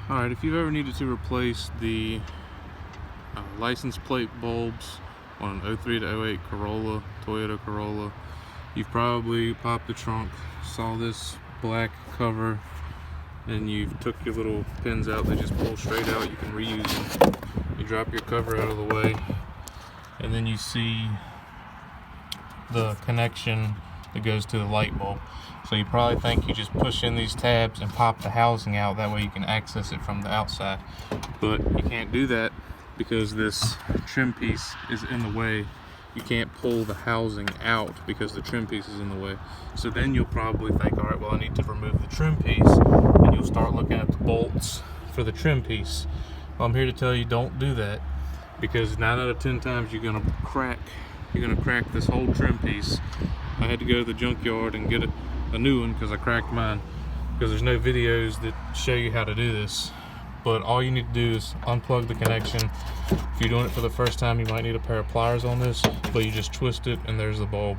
Alright, if you've ever needed to replace the license plate bulbs on an 03 to 08 Corolla, Toyota Corolla, you've probably popped the trunk, saw this black cover, and you took your little pins out. They just pull straight out. You can reuse them. You drop your cover out of the way, and then you see the connection that goes to the light bulb. So you probably think you just push in these tabs and pop the housing out, that way you can access it from the outside. But you can't do that because this trim piece is in the way. You can't pull the housing out because the trim piece is in the way. So then you'll probably think, all right, well, I need to remove the trim piece, and you'll start looking at the bolts for the trim piece. Well, I'm here to tell you, don't do that, because 9 out of 10 times you're gonna crack this whole trim piece. I had to go to the junkyard and get a new one because I cracked mine, because there's no videos that show you how to do this. But all you need to do is unplug the connection. If you're doing it for the first time, you might need a pair of pliers on this, but you just twist it and there's the bulb.